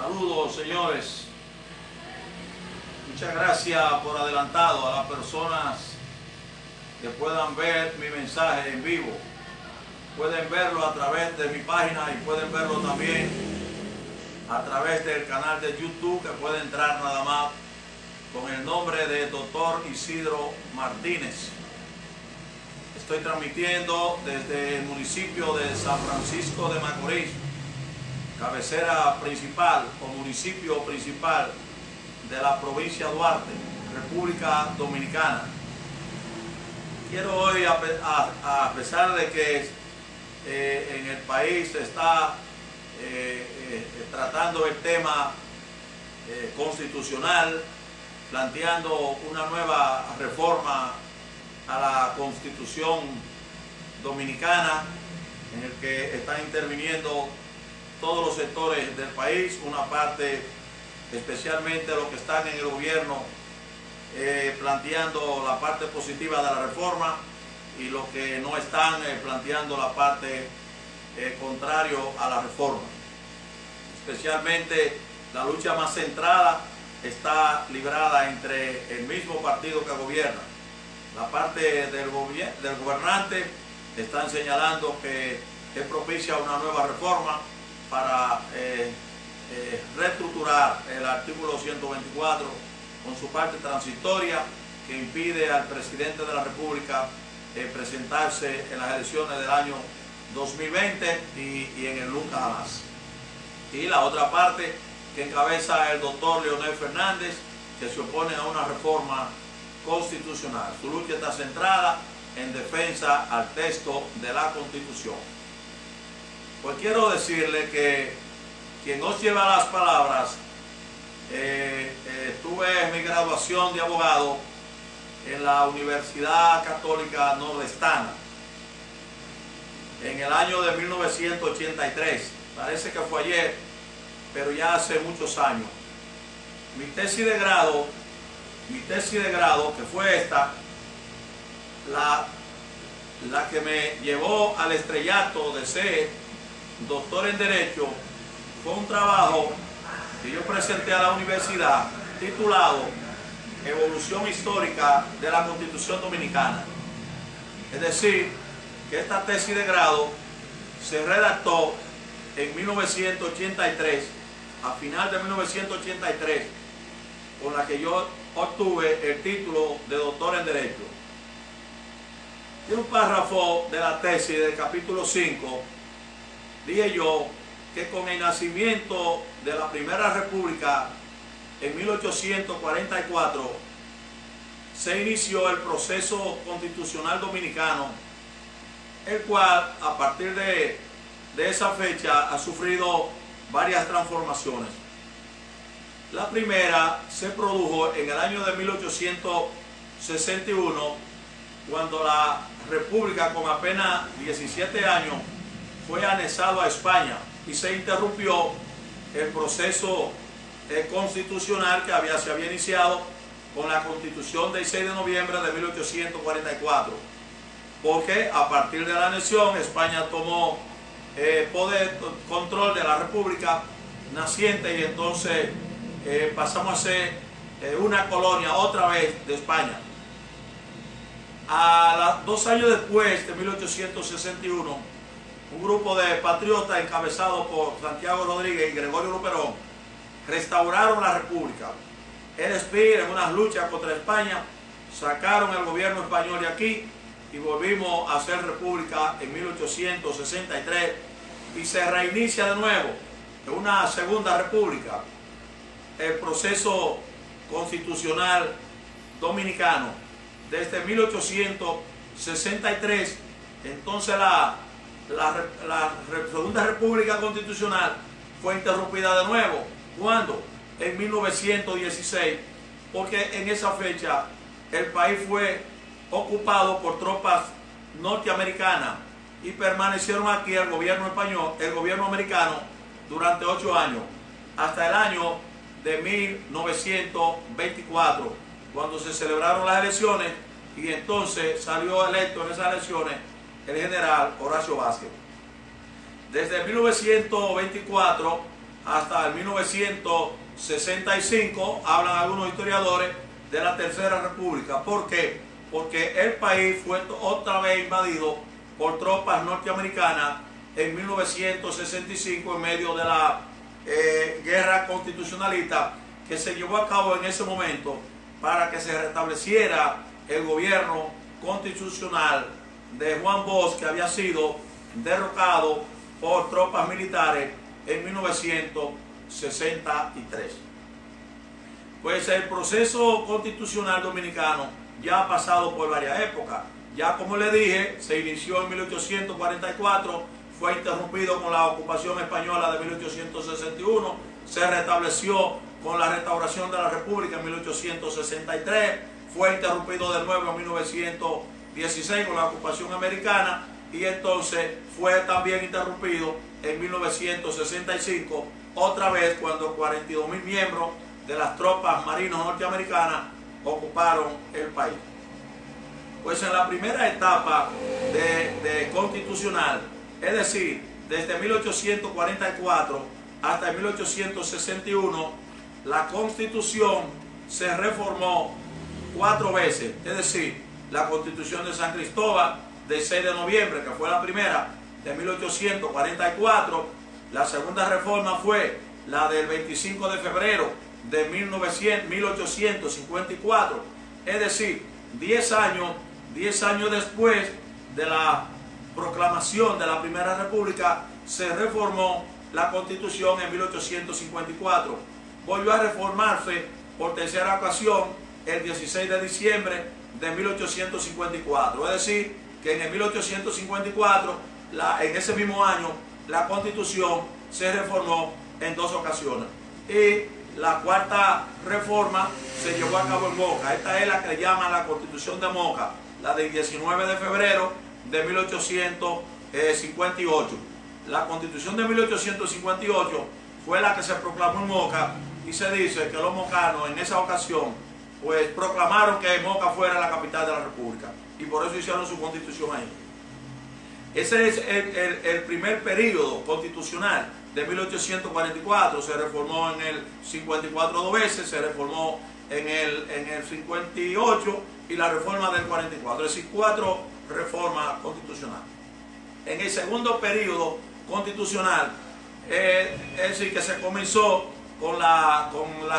Saludos, señores. Muchas gracias por adelantado a las personas que puedan ver mi mensaje en vivo. Pueden verlo a través de mi página y pueden verlo también a través del canal de YouTube, que puede entrar nada más con el nombre de Dr. Isidro Martínez. Estoy transmitiendo desde el municipio de San Francisco de Macorís, cabecera principal o municipio principal de la provincia de Duarte, República Dominicana. Quiero hoy, a pesar de que en el país se está tratando el tema constitucional, planteando una nueva reforma a la Constitución Dominicana, en el que están interviniendo todos los sectores del país, una parte especialmente los que están en el gobierno planteando la parte positiva de la reforma, y los que no están planteando la parte contrario a la reforma. Especialmente la lucha más centrada está librada entre el mismo partido que gobierna. La parte del gobernante están señalando que es propicia una nueva reforma para reestructurar el artículo 124 con su parte transitoria, que impide al presidente de la República presentarse en las elecciones del año 2020 y en el nunca jamás. Y la otra parte que encabeza el doctor Leonel Fernández, que se opone a una reforma constitucional. Su lucha está centrada en defensa al texto de la Constitución. Pues quiero decirle que quien os lleva las palabras, tuve mi graduación de abogado en la Universidad Católica Nordestana en el año de 1983. Parece que fue ayer, pero ya hace muchos años. Mi tesis de grado, que fue esta, la que me llevó al estrellato de ser doctor en Derecho, fue un trabajo que yo presenté a la universidad titulado Evolución Histórica de la Constitución Dominicana. Es decir, que esta tesis de grado se redactó en 1983, a final de 1983, con la que yo obtuve el título de doctor en Derecho. Y un párrafo de la tesis del capítulo 5, dije yo que con el nacimiento de la Primera República en 1844 se inició el proceso constitucional dominicano, el cual a partir de esa fecha ha sufrido varias transformaciones. La primera se produjo en el año de 1861, cuando la República, con apenas 17 años, fue anexado a España y se interrumpió el proceso constitucional que se había iniciado con la Constitución del 6 de noviembre de 1844, porque a partir de la anexión España tomó control de la República naciente, y entonces pasamos a ser una colonia otra vez de España. 2 años después, de 1861, un grupo de patriotas encabezado por Santiago Rodríguez y Gregorio Luperón restauraron la República. El ESPIR, en unas luchas contra España, sacaron el gobierno español de aquí y volvimos a ser república en 1863, y se reinicia de nuevo en una segunda república el proceso constitucional dominicano. Desde 1863, entonces la segunda república constitucional fue interrumpida de nuevo. ¿Cuándo? En 1916, porque en esa fecha el país fue ocupado por tropas norteamericanas y permanecieron aquí el gobierno español, el gobierno americano, durante 8 años, hasta el año de 1924, cuando se celebraron las elecciones, y entonces salió electo en esas elecciones el general Horacio Vázquez. Desde 1924 hasta el 1965, hablan algunos historiadores, de la Tercera República. ¿Por qué? Porque el país fue otra vez invadido por tropas norteamericanas en 1965 en medio de la guerra constitucionalista que se llevó a cabo en ese momento para que se restableciera el gobierno constitucional de Juan Bosch, que había sido derrocado por tropas militares en 1963. Pues el proceso constitucional dominicano ya ha pasado por varias épocas. Ya, como le dije, se inició en 1844, fue interrumpido con la ocupación española de 1861, se restableció con la restauración de la República en 1863, fue interrumpido de nuevo en 1916 con la ocupación americana y entonces fue también interrumpido en 1965, otra vez cuando 42.000 miembros de las tropas marinos norteamericanas ocuparon el país. Pues en la primera etapa de constitucional, es decir, desde 1844 hasta 1861, la Constitución se reformó 4 veces, es decir, la Constitución de San Cristóbal del 6 de noviembre, que fue la primera, de 1844, la segunda reforma fue la del 25 de febrero de 1854, es decir, 10 años después de la proclamación de la Primera República, se reformó la Constitución en 1854. Volvió a reformarse por tercera ocasión el 16 de diciembre de 1854. Es decir, que en el 1854, en ese mismo año, la Constitución se reformó en 2 ocasiones. Y la cuarta reforma se llevó a cabo en Moca. Esta es la que le llaman la Constitución de Moca, la del 19 de febrero de 1858. La Constitución de 1858 fue la que se proclamó en Moca y se dice que los mocanos en esa ocasión pues proclamaron que Moca fuera la capital de la República y por eso hicieron su constitución ahí. Ese es el primer periodo constitucional de 1844, se reformó en el 54 2 veces, se reformó en el 58 y la reforma del 44, es decir, 4 reformas constitucionales. En el segundo periodo constitucional, es decir, que se comenzó con la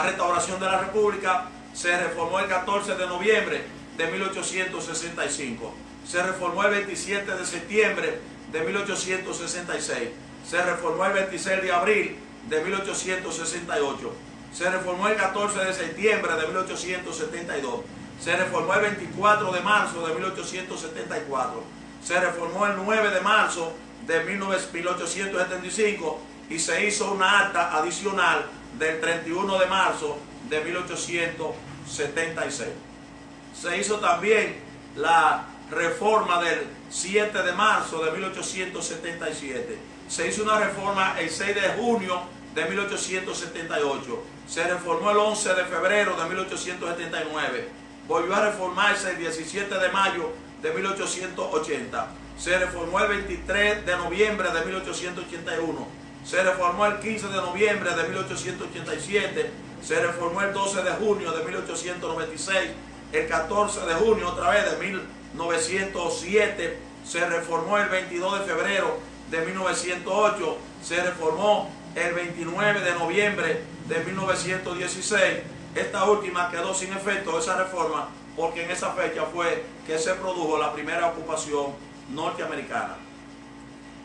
restauración de la República, se reformó el 14 de noviembre de 1865, se reformó el 27 de septiembre de 1866, se reformó el 26 de abril de 1868, se reformó el 14 de septiembre de 1872, se reformó el 24 de marzo de 1874, se reformó el 9 de marzo de 1875 y se hizo una acta adicional del 31 de marzo de 1876. Se hizo también la reforma del 7 de marzo de 1877. Se hizo una reforma el 6 de junio de 1878. Se reformó el 11 de febrero de 1879. Volvió a reformarse el 17 de mayo de 1880. Se reformó el 23 de noviembre de 1881. Se reformó el 15 de noviembre de 1887. Se reformó el 12 de junio de 1896. El 14 de junio otra vez de 1907. Se reformó el 22 de febrero de 1908. Se reformó el 29 de noviembre de 1916. Esta última quedó sin efecto, esa reforma, porque en esa fecha fue que se produjo la primera ocupación norteamericana.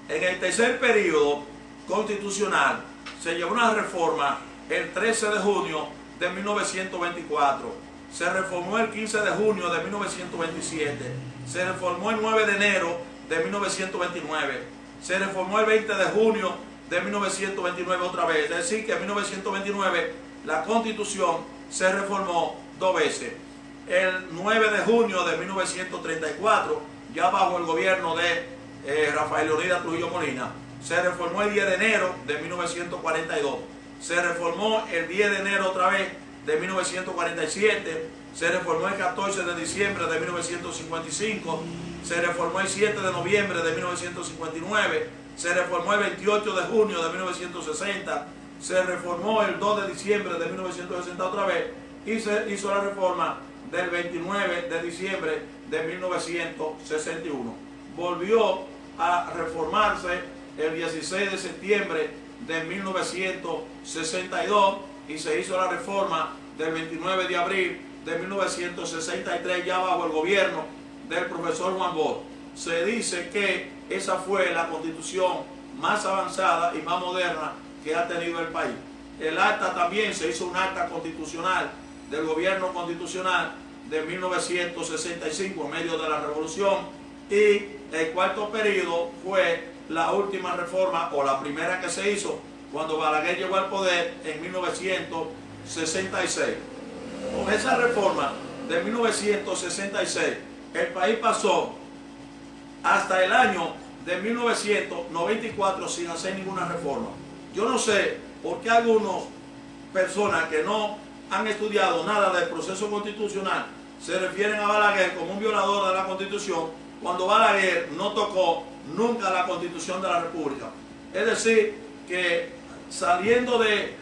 En el tercer periodo constitucional se llevó una reforma el 13 de junio de 1924, se reformó el 15 de junio de 1927, se reformó el 9 de enero de 1929, se reformó el 20 de junio de 1929 otra vez, es decir que en 1929 la Constitución se reformó 2 veces. El 9 de junio de 1934, ya bajo el gobierno de Rafael Leonidas Trujillo Molina, se reformó el 10 de enero de 1942, se reformó el 10 de enero otra vez de 1947, se reformó el 14 de diciembre de 1955, se reformó el 7 de noviembre de 1959, se reformó el 28 de junio de 1960, se reformó el 2 de diciembre de 1960 otra vez y se hizo la reforma del 29 de diciembre de 1961. Volvió a reformarse el 16 de septiembre de 1962 y se hizo la reforma del 29 de abril de 1963 ya bajo el gobierno del profesor Juan Bosch. Se dice que esa fue la constitución más avanzada y más moderna que ha tenido el país. El acta también, se hizo un acta constitucional del gobierno constitucional de 1965 en medio de la revolución, y el cuarto periodo fue la última reforma o la primera que se hizo cuando Balaguer llegó al poder en 1966. Con esa reforma de 1966 el país pasó hasta el año de 1994 sin hacer ninguna reforma. Yo no sé por qué algunas personas que no han estudiado nada del proceso constitucional se refieren a Balaguer como un violador de la Constitución, cuando Balaguer no tocó nunca la Constitución de la República. Es decir, que saliendo del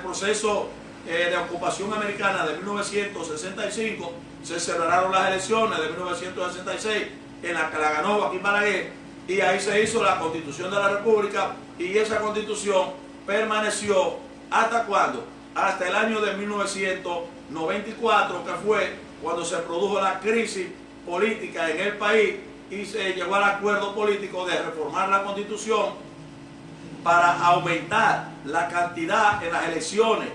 proceso de ocupación americana de 1965, se celebraron las elecciones de 1966 en la que la ganó Joaquín Balaguer, y ahí se hizo la Constitución de la República, y esa Constitución permaneció ¿hasta cuándo? Hasta el año de 1994, que fue cuando se produjo la crisis política en el país y se llegó al acuerdo político de reformar la Constitución para aumentar la cantidad en las elecciones,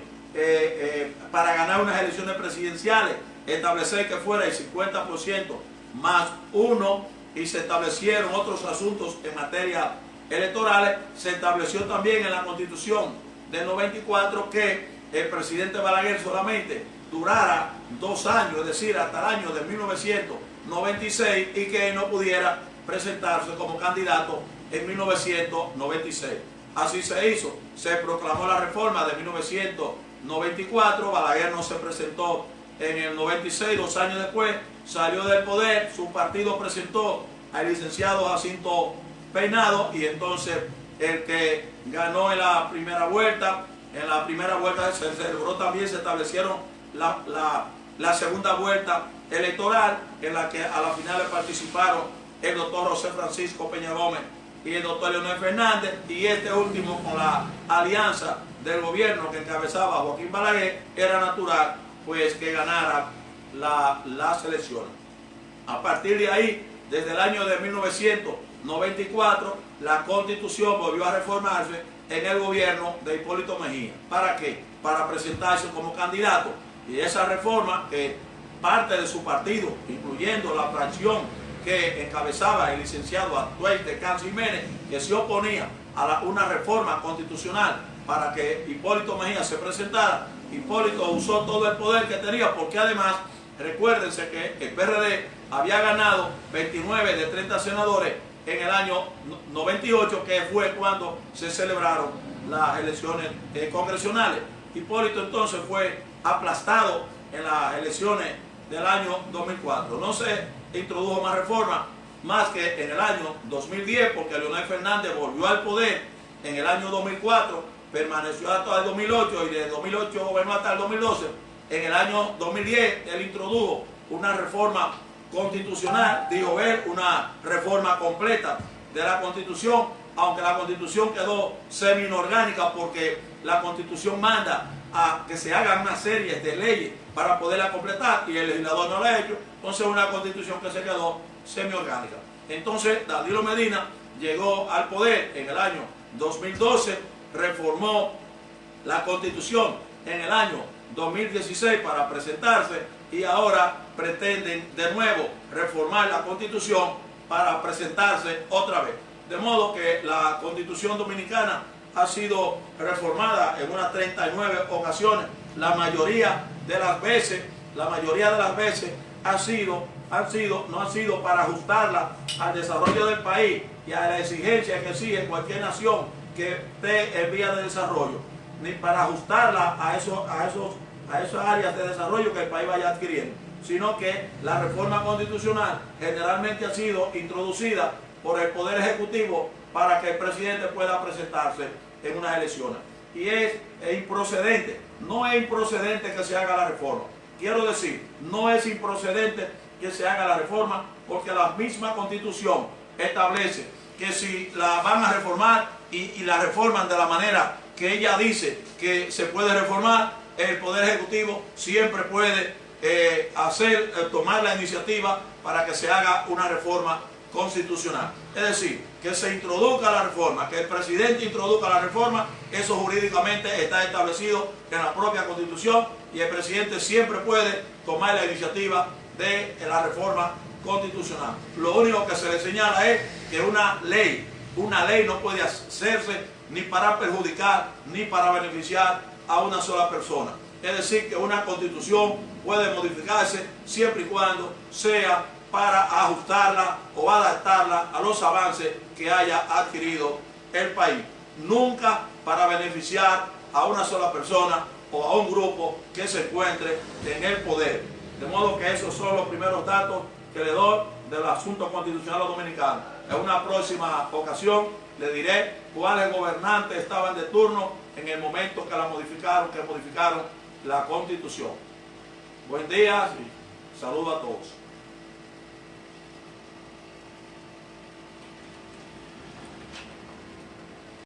para ganar unas elecciones presidenciales, establecer que fuera el 50% más uno, y se establecieron otros asuntos en materia electorales. Se estableció también en la Constitución del 94 que el presidente Balaguer solamente durara 2 años, es decir, hasta el año de 1996, y que él no pudiera presentarse como candidato en 1996. Así se hizo. Se proclamó la reforma de 1994, Balaguer no se presentó en el 96, 2 años después, salió del poder, su partido presentó al licenciado Jacinto Peinado, y entonces el que ganó en la primera vuelta se celebró también, se establecieron la segunda vuelta electoral, en la que a la final participaron el doctor José Francisco Peña Gómez y el doctor Leonel Fernández, y este último, con la alianza del gobierno que encabezaba Joaquín Balaguer, era natural pues que ganara las elecciones. A partir de ahí, desde el año de 1994, la Constitución volvió a reformarse en el gobierno de Hipólito Mejía. ¿Para qué? Para presentarse como candidato. Y esa reforma, que parte de su partido, incluyendo la fracción que encabezaba el licenciado Atuel de Cáncer Jiménez, que se oponía a una reforma constitucional para que Hipólito Mejía se presentara, Hipólito usó todo el poder que tenía, porque además, recuérdense que el PRD había ganado 29 de 30 senadores en el año 98, que fue cuando se celebraron las elecciones congresionales. Hipólito entonces fue aplastado en las elecciones del año 2004. No se introdujo más reformas, más que en el año 2010, porque Leonel Fernández volvió al poder en el año 2004, permaneció hasta el 2008, y de 2008 gobernó hasta el 2012. En el año 2010 él introdujo una reforma constitucional, dijo él, una reforma completa de la Constitución, aunque la Constitución quedó semi-inorgánica, porque la Constitución manda a que se hagan una serie de leyes para poderla completar, y el legislador no lo ha hecho. Entonces una Constitución que se quedó semi-orgánica. Entonces Danilo Medina llegó al poder en el año 2012, reformó la Constitución en el año 2016 para presentarse, y ahora pretenden de nuevo reformar la Constitución para presentarse otra vez. De modo que la Constitución dominicana ha sido reformada en unas 39 ocasiones. La mayoría de las veces no ha sido para ajustarla al desarrollo del país y a la exigencia que exige cualquier nación que esté en vía de desarrollo, ni para ajustarla a esas áreas de desarrollo que el país vaya adquiriendo, sino que la reforma constitucional generalmente ha sido introducida por el Poder Ejecutivo para que el presidente pueda presentarse en unas elecciones. y es improcedente. No es improcedente que se haga la reforma. Quiero decir, no es improcedente que se haga la reforma porque la misma Constitución establece que si la van a reformar y la reforman de la manera que ella dice que se puede reformar, el Poder Ejecutivo siempre puede tomar la iniciativa para que se haga una reforma constitucional. Es decir, que se introduzca la reforma, que el presidente introduzca la reforma, eso jurídicamente está establecido en la propia Constitución y el presidente siempre puede tomar la iniciativa de la reforma constitucional. Lo único que se le señala es que una ley no puede hacerse ni para perjudicar ni para beneficiar a una sola persona. Es decir, que una constitución puede modificarse siempre y cuando sea para ajustarla o adaptarla a los avances que haya adquirido el país. Nunca para beneficiar a una sola persona o a un grupo que se encuentre en el poder. De modo que esos son los primeros datos que le doy del asunto constitucional dominicano. En una próxima ocasión le diré cuáles gobernantes estaban de turno en el momento que modificaron la Constitución. Buen día y saludo a todos.